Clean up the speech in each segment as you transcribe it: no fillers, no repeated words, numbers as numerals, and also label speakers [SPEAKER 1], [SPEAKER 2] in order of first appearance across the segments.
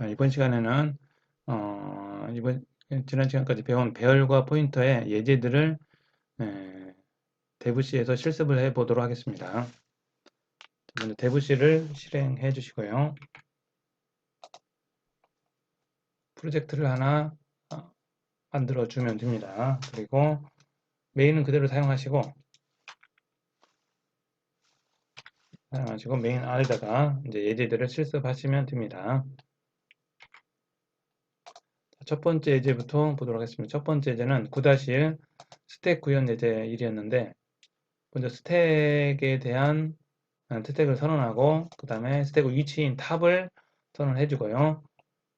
[SPEAKER 1] 이번 시간에는 지난 시간까지 배운 배열과 포인터의 예제들을 대부시에서 실습을 해 보도록 하겠습니다. 먼저 대부시를 실행해 주시고요. 프로젝트를 하나 만들어 주면 됩니다. 그리고 메인은 그대로 사용하시고 메인 안에다가 이제 예제들을 실습하시면 됩니다. 첫 번째 예제부터 보도록 하겠습니다. 첫 번째 예제는 9-1 스택 구현 예제 1이었는데 먼저 스택에 대한 스택을 선언하고 그 다음에 스택 위치인 탑을 선언해 주고요.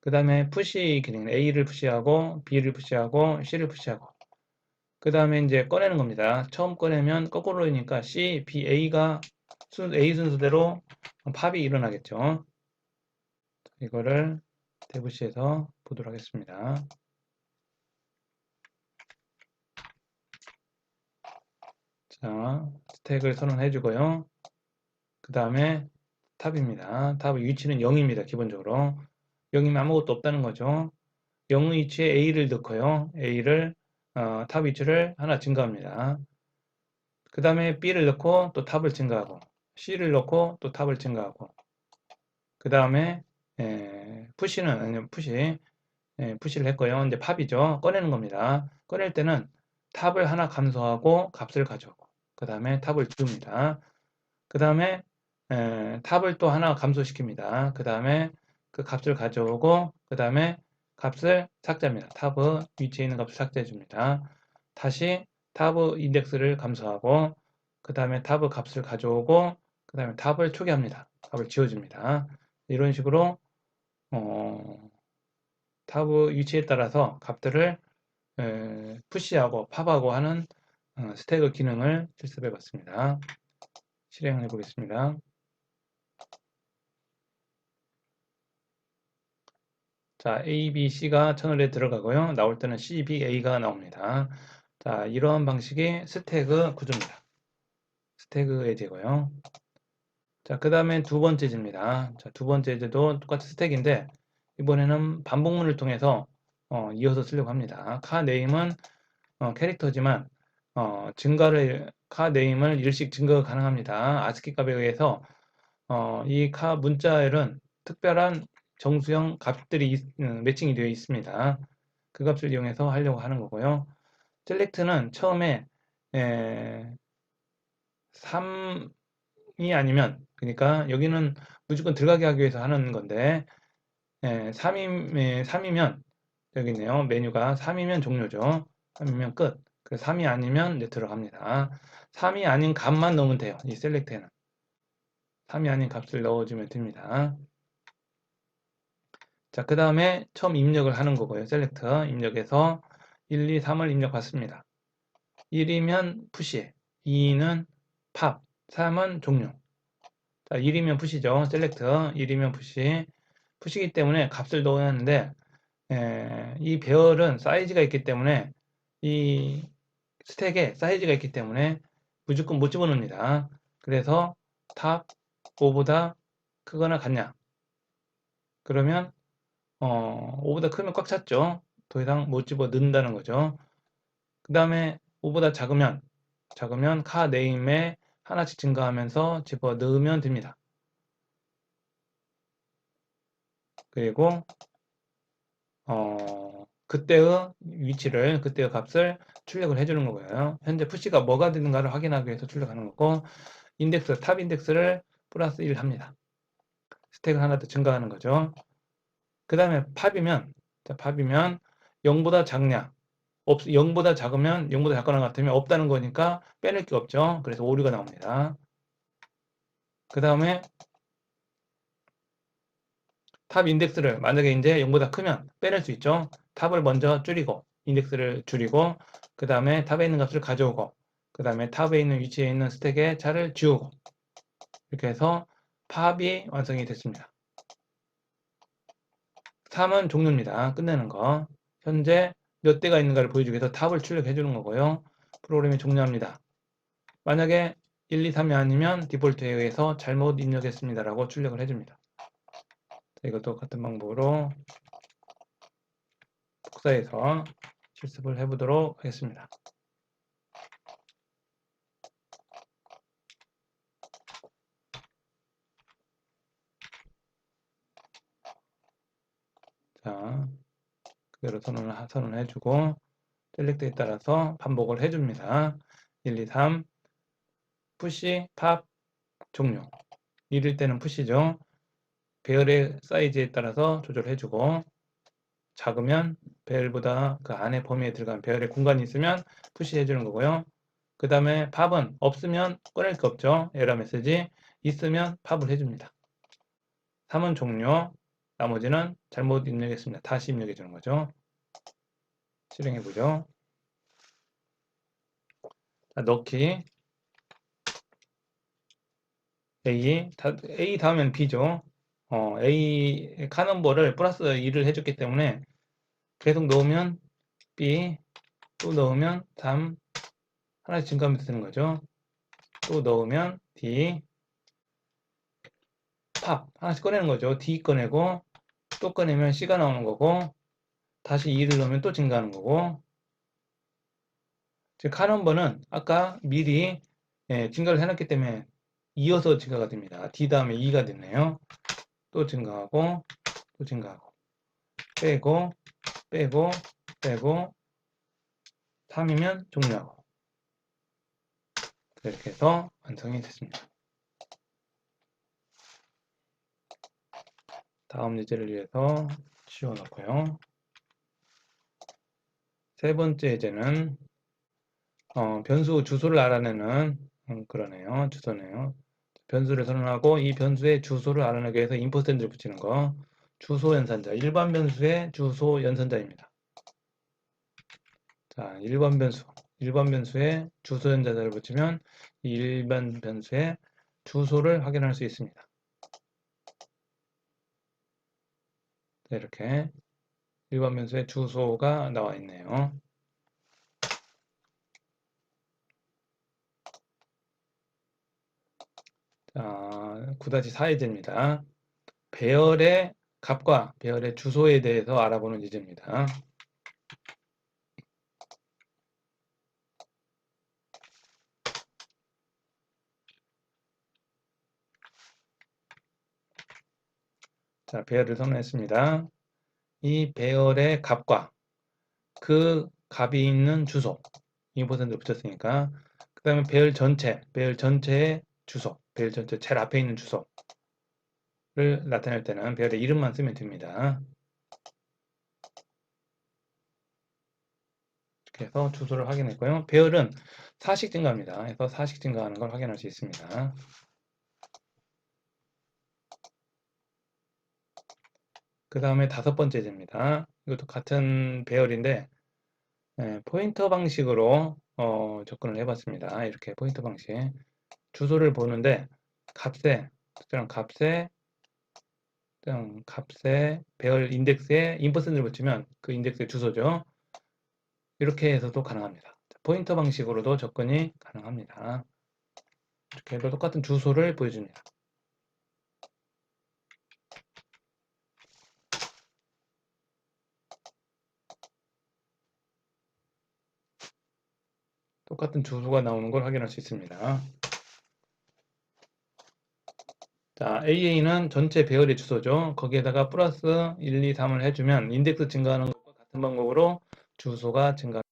[SPEAKER 1] 그 다음에 푸시 기능 A를 푸시하고 B를 푸시하고 C를 푸시하고 그 다음에 이제 꺼내는 겁니다. 처음 꺼내면 거꾸로니까 C, B, A가 A 순서대로 팝이 일어나겠죠. 이거를 대부시에서 보도록 하겠습니다. 자, 스택을 선언해 주고요. 그 다음에 탑입니다. 탑의 위치는 0입니다. 기본적으로 0이면 아무것도 없다는 거죠. 0 위치에 A를 넣고요. A를 탑 위치를 하나 증가합니다. 그 다음에 B를 넣고 또 탑을 증가하고 C를 넣고 또 탑을 증가하고 그 다음에 푸시를 했고요. 이제 팝이죠. 꺼내는 겁니다. 꺼낼 때는 탑을 하나 감소하고 값을 가져오고 그 다음에 탑을 지웁니다. 그 다음에 탑을 또 하나 감소시킵니다. 그 다음에 그 값을 가져오고 그 다음에 값을 삭제합니다. 탑의 위치에 있는 값을 삭제해 줍니다. 다시 탑의 인덱스를 감소하고 그 다음에 탑의 값을 가져오고 그 다음에 탑을 초기합니다. 탑을 지워줍니다. 이런 식으로 탑의 위치에 따라서 값들을 푸시하고 팝하고 하는 스택의 기능을 실습해 봤습니다. 실행해 보겠습니다. 자, A, B, C가 채널에 들어가고요. 나올 때는 C, B, A가 나옵니다. 자, 이러한 방식이 스태그 구조입니다. 스태그 예제고요. 자, 그 다음에 두 번째 예제입니다. 자, 두 번째 예제도 똑같이 스택인데 이번에는 반복문을 통해서 이어서 쓰려고 합니다. 카 네임은 캐릭터지만 카 네임을 일씩 증가가 가능합니다. 아스키 값에 의해서 이 카 문자열은 특별한 정수형 값들이 매칭이 되어 있습니다. 그 값을 이용해서 하려고 하는 거고요. select는 처음에 3이 아니면 그러니까 여기는 무조건 들어가게 하기 위해서 하는 건데 3이면 여기 있네요. 메뉴가 3이면 종료죠. 3이면 끝. 그 3이 아니면 이제 들어갑니다. 3이 아닌 값만 넣으면 돼요. 이 select에는 3이 아닌 값을 넣어주면 됩니다. 자, 그 다음에 처음 입력을 하는 거고요. select 입력해서 1, 2, 3을 입력받습니다. 1이면 푸시, 2는 팝, 3은 종료. 자, 1이면 푸시죠. select 1이면 푸시기 때문에 값을 넣어야 하는데 이 배열은 사이즈가 있기 때문에 이 스택에 사이즈가 있기 때문에 무조건 못 집어넣습니다. 그래서 탑 5보다 크거나 같냐? 그러면 5보다 크면 꽉 찼죠. 더 이상 못 집어 넣는다는 거죠. 그 다음에 5보다 작으면 카 네임에 하나씩 증가하면서 집어 넣으면 됩니다. 그리고 그때의 위치를 그때의 값을 출력을 해주는 거고요. 현재 푸시가 뭐가 되는가를 확인하기 위해서 출력하는 거고 인덱스 탑 인덱스를 플러스 1 합니다. 스택을 하나 더 증가하는 거죠. 그 다음에 팝이면 0보다 작냐 0보다 작으면 0보다 작거나 같으면 없다는 거니까 빼낼 게 없죠. 그래서 오류가 나옵니다. 그 다음에 탑 인덱스를 만약에 이제 0보다 크면 빼낼 수 있죠. 탑을 먼저 줄이고 인덱스를 줄이고 그 다음에 탑에 있는 값을 가져오고 그 다음에 탑에 있는 위치에 있는 스택의 차를 지우고 이렇게 해서 팝이 완성이 됐습니다. 3은 종료입니다. 끝내는 거. 현재 몇 대가 있는가를 보여주기 위해서 탑을 출력해 주는 거고요. 프로그램이 종료합니다. 만약에 1, 2, 3이 아니면 디폴트에 의해서 잘못 입력했습니다 라고 출력을 해줍니다. 자, 이것도 같은 방법으로 복사해서 실습을 해보도록 하겠습니다. 자, 그대로 선언해주고 셀렉트에 따라서 반복을 해줍니다. 1, 2, 3 푸시, 팝, 종료. 1일 때는 푸시죠. 배열의 사이즈에 따라서 조절해주고 작으면 배열보다 그 안에 범위에 들어간 배열의 공간이 있으면 푸시해주는 거고요. 그 다음에 팝은 없으면 꺼낼 거 없죠. 에러 메시지. 있으면 팝을 해줍니다. 3은 종료. 나머지는 잘못 입력했습니다. 다시 입력해주는 거죠. 실행해보죠. 자, 넣기. A 다음엔 B죠. A 카넘버를 플러스 2를 해줬기 때문에 계속 넣으면 B, 또 넣으면 3, 하나씩 증가하면서 되는 거죠. 또 넣으면 D, 팝, 하나씩 꺼내는 거죠. D 꺼내고, 또 꺼내면 C가 나오는 거고, 다시 2를 넣으면 또 증가하는 거고, 즉, 카넘버는 아까 미리 증가를 해놨기 때문에 이어서 증가가 됩니다. D 다음에 2가 됐네요. 또 증가하고, 또 증가하고, 빼고, 빼고, 빼고, 3이면 종료하고. 이렇게 해서 완성이 됐습니다. 다음 예제를 위해서 지워놓고요. 세 번째 예제는 변수 주소를 알아내는 그러네요. 주소네요. 변수를 선언하고 이 변수의 주소를 알아내기 위해서 임포센트를 붙이는 거. 주소 연산자, 일반 변수의 주소 연산자입니다. 자, 일반 변수에 주소 연산자를 붙이면 이 일반 변수의 주소를 확인할 수 있습니다. 자, 이렇게 일반 변수의 주소가 나와 있네요. 자, 9-4 예제입니다. 배열의 값과 배열의 주소에 대해서 알아보는 예제입니다. 자, 배열을 선언했습니다. 이 배열의 값과 그 값이 있는 주소 2%를 붙였으니까 그 다음에 배열 전체의 주소, 배열 전체 제일 앞에 있는 주소를 나타낼 때는 배열의 이름만 쓰면 됩니다. 이렇게 해서 주소를 확인했고요. 배열은 4씩 증가합니다. 그래서 4씩 증가하는 걸 확인할 수 있습니다. 그 다음에 5번째 예제입니다. 이것도 같은 배열인데 포인터 방식으로 접근을 해봤습니다. 이렇게 포인터 방식. 주소를 보는데 특정한 값에 배열 인덱스에 인퍼센트를 붙이면 그 인덱스의 주소죠. 이렇게 해서도 가능합니다. 포인터 방식으로도 접근이 가능합니다. 이렇게 해서 똑같은 주소를 보여줍니다. 똑같은 주소가 나오는 걸 확인할 수 있습니다. 자, AA는 전체 배열의 주소죠. 거기에다가 플러스 1, 2, 3을 해주면 인덱스 증가하는 것과 같은 방법으로 주소가 증가합니다.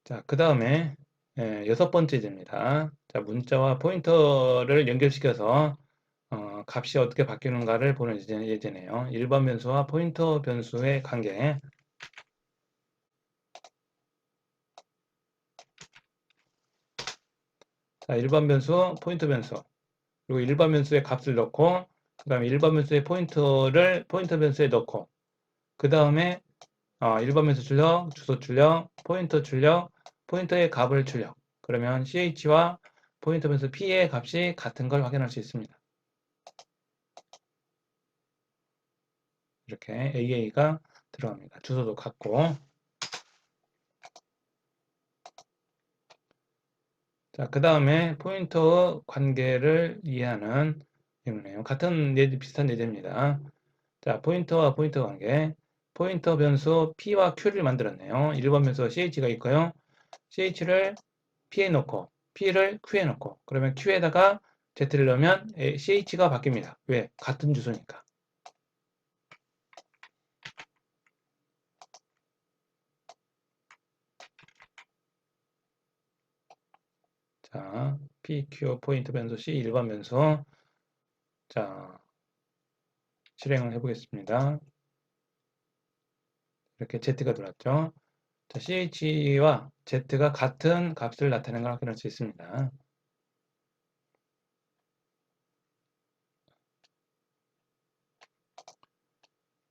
[SPEAKER 1] 자, 그 다음에 6번째 예제입니다. 자, 문자와 포인터를 연결시켜서 값이 어떻게 바뀌는가를 보는 예제네요. 일반 변수와 포인터 변수의 관계. 자, 일반 변수, 포인터 변수. 그리고 일반 변수의 값을 넣고, 그 다음에 일반 변수의 포인터를 포인터 변수에 넣고, 그 다음에 일반 변수 출력, 주소 출력, 포인터 출력, 포인터의 값을 출력. 그러면 ch와 포인터 변수 p의 값이 같은 걸 확인할 수 있습니다. 이렇게 AA가 들어갑니다. 주소도 같고. 자, 그 다음에 포인터 관계를 이해하는 예문이에요. 같은 예제, 비슷한 예제입니다. 자, 포인터와 포인터 관계. 포인터 변수 P와 Q를 만들었네요. 1번 변수 CH가 있고요. CH를 P에 놓고, P를 Q에 놓고, 그러면 Q에다가 Z를 넣으면 CH가 바뀝니다. 왜? 같은 주소니까. 자, PQ 포인터 변수 C 1번 변수. 자, 실행을 해보겠습니다. 이렇게 Z가 들어왔죠. 자, CH와 Z가 같은 값을 나타내는 걸 확인할 수 있습니다.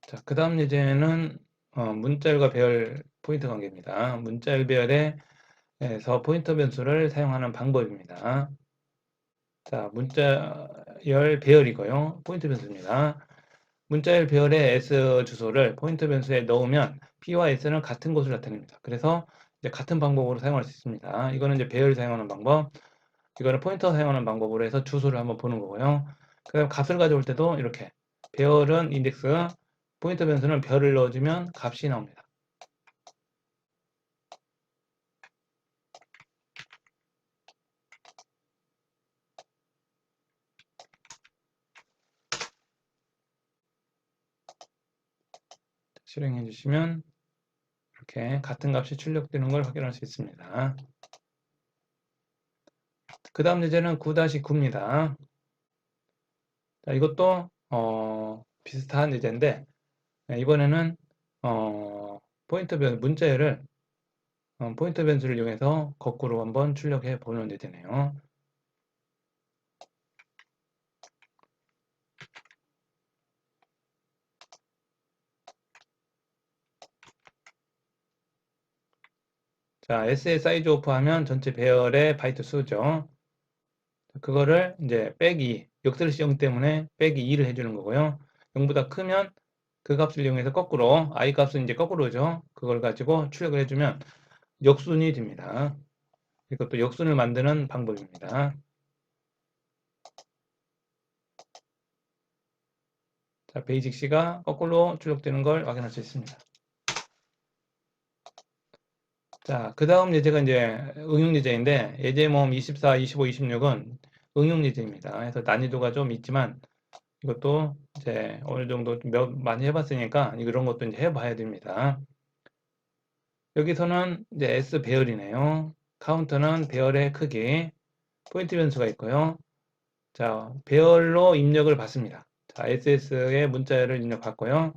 [SPEAKER 1] 자, 그 다음 예제는 문자열과 배열 포인터 관계입니다. 문자열 배열에서 포인터 변수를 사용하는 방법입니다. 자, 문자열 배열이고요. 포인터 변수입니다. 문자열 배열의 S 주소를 포인터 변수에 넣으면 P와 S는 같은 곳을 나타냅니다. 그래서 이제 같은 방법으로 사용할 수 있습니다. 이거는 이제 배열 사용하는 방법, 이거는 포인터 사용하는 방법으로 해서 주소를 한번 보는 거고요. 그 다음 값을 가져올 때도 이렇게 배열은 인덱스, 포인터 변수는 별을 넣어주면 값이 나옵니다. 실행해 주시면 이렇게 같은 값이 출력되는 걸 확인할 수 있습니다. 그 다음 예제는 9-9입니다. 자, 이것도 비슷한 예제인데 이번에는 문자열을 포인터 변수를 이용해서 거꾸로 한번 출력해 보는 예제네요. 자, S의 사이즈 오프 하면 전체 배열의 바이트 수죠. 그거를 이제 빼기, 역슬래시 0 때문에 빼기 2를 해주는 거고요. 0보다 크면 그 값을 이용해서 거꾸로, I 값은 이제 거꾸로죠. 그걸 가지고 출력을 해주면 역순이 됩니다. 이것도 역순을 만드는 방법입니다. 자, 베이직 C가 거꾸로 출력되는 걸 확인할 수 있습니다. 자, 그 다음 예제가 이제 응용 예제인데, 예제 모음 24, 25, 26은 응용 예제입니다. 그래서 난이도가 좀 있지만, 이것도 이제 어느 정도 많이 해봤으니까, 이런 것도 이제 해봐야 됩니다. 여기서는 이제 S 배열이네요. 카운트는 배열의 크기, 포인트 변수가 있고요. 자, 배열로 입력을 받습니다. 자, SS의 문자열을 입력받고요.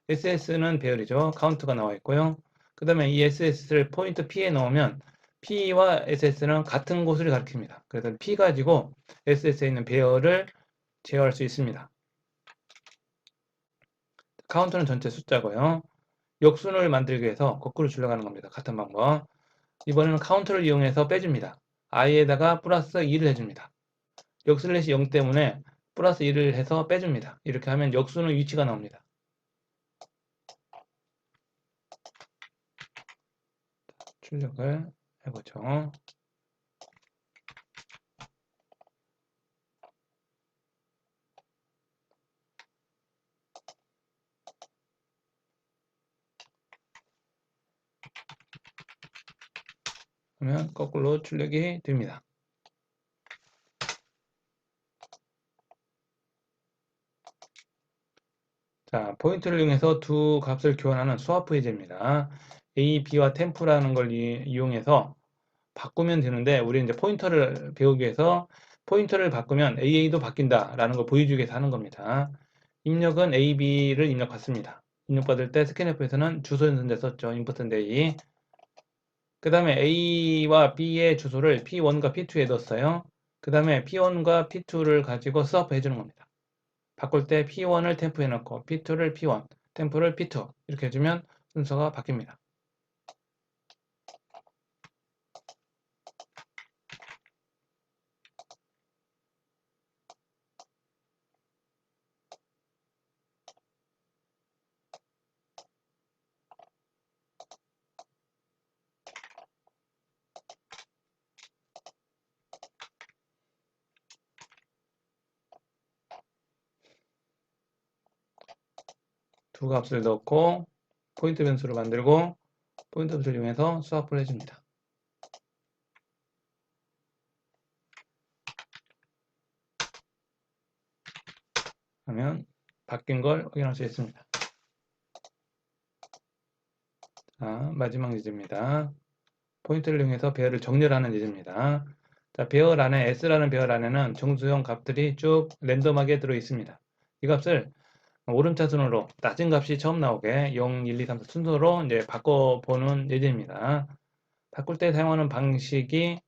[SPEAKER 1] SS는 배열이죠. 카운트가 나와 있고요. 그 다음에 이 SS를 포인트 P에 넣으면 P와 SS는 같은 곳을 가리킵니다. 그래서 P 가지고 SS에 있는 배열을 제어할 수 있습니다. 카운트는 전체 숫자고요. 역순을 만들기 위해서 거꾸로 출력하는 겁니다. 같은 방법. 이번에는 카운트를 이용해서 빼줍니다. i에다가 플러스 2를 해줍니다. 역슬래시 0 때문에 플러스 1을 해서 빼줍니다. 이렇게 하면 역수는 위치가 나옵니다. 출력을 해보죠. 그러면 거꾸로 출력이 됩니다. 자, 포인트를 이용해서 두 값을 교환하는 스와프 예제입니다. A, B와 템프라는 걸 이용해서 바꾸면 되는데 우리 이제 포인터를 배우기 위해서 포인터를 바꾸면 AA도 바뀐다라는 걸 보여주기 위해서 하는 겁니다. 입력은 A, B를 입력받습니다. 입력받을 때 스캔F에서는 주소 연산자 썼죠. important A. 그 다음에 A와 B의 주소를 P1과 P2에 넣었어요. 그 다음에 P1과 P2를 가지고 스와프 해주는 겁니다. 바꿀 때 P1을 템프에 넣고 P2를 P1, 템프를 P2 이렇게 해주면 순서가 바뀝니다. 두 값을 넣고 포인트 변수를 만들고 포인트 변수를 이용해서 수합을 해줍니다. 하면 바뀐 걸 확인할 수 있습니다. 자, 마지막 예제입니다. 포인트를 이용해서 배열을 정렬하는 예제입니다. 자, 배열 안에 S라는 배열 안에는 정수형 값들이 쭉 랜덤하게 들어 있습니다. 이 값을 오름차순으로 낮은 값이 처음 나오게 0, 1, 2, 3, 4 순서로 이제 바꿔보는 예제입니다. 바꿀 때 사용하는 방식이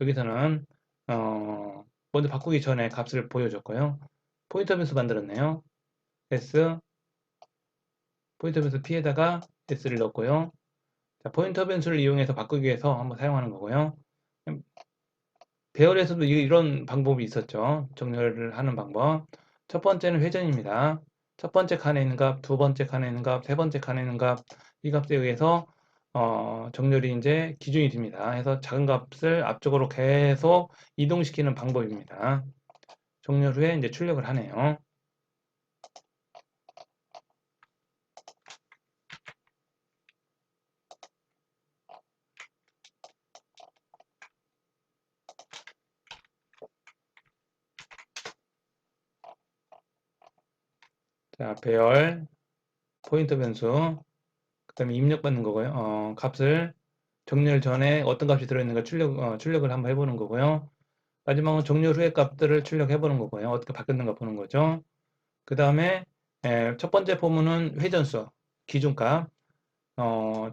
[SPEAKER 1] 여기서는 먼저 바꾸기 전에 값을 보여줬고요. 포인터 변수 만들었네요. S 포인터 변수 P에다가 S를 넣었고요. 자, 포인터 변수를 이용해서 바꾸기 위해서 한번 사용하는 거고요. 배열에서도 이런 방법이 있었죠. 정렬을 하는 방법. 첫 번째는 회전입니다. 첫 번째 칸에 있는 값, 두 번째 칸에 있는 값, 세 번째 칸에 있는 값, 이 값에 의해서 정렬이 이제 기준이 됩니다. 그래서 작은 값을 앞쪽으로 계속 이동시키는 방법입니다. 정렬 후에 이제 출력을 하네요. 자, 배열, 포인터 변수, 그 다음에 입력받는 거고요. 값을 정렬 전에 어떤 값이 들어있는가 출력을 한번 해보는 거고요. 마지막은 정렬 후의 값들을 출력해보는 거고요. 어떻게 바뀌었는가 보는 거죠. 그 다음에 첫 번째 포문은 회전수, 기준값.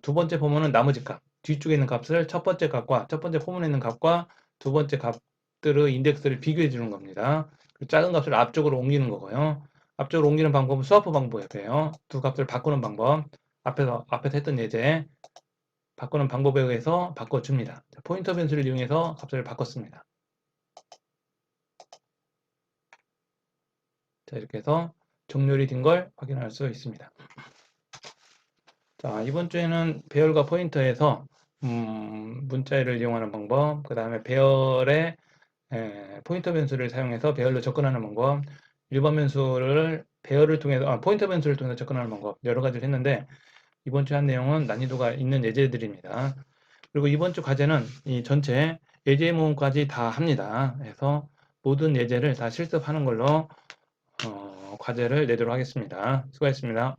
[SPEAKER 1] 두 번째 포문은 나머지 값. 뒤쪽에 있는 값을 첫 번째 값과 첫 번째 포문에 있는 값과 두 번째 값들의 인덱스를 비교해 주는 겁니다. 작은 값을 앞쪽으로 옮기는 거고요. 앞쪽으로 옮기는 방법은 스와프 방법이에요. 두 값을 바꾸는 방법. 앞에서 했던 예제 바꾸는 방법에 의해서 바꿔줍니다. 포인터 변수를 이용해서 값을 바꿨습니다. 자, 이렇게 해서 정렬이 된 걸 확인할 수 있습니다. 자, 이번 주에는 배열과 포인터에서 문자열을 이용하는 방법, 그 다음에 배열의 포인터 변수를 사용해서 배열로 접근하는 방법, 일반 변수를 배열을 통해서 포인터 변수를 통해서 접근하는 방법 여러 가지를 했는데 이번 주에 한 내용은 난이도가 있는 예제들입니다. 그리고 이번 주 과제는 이 전체 예제 모음까지 다 합니다. 그래서 모든 예제를 다 실습하는 걸로 과제를 내도록 하겠습니다. 수고하셨습니다.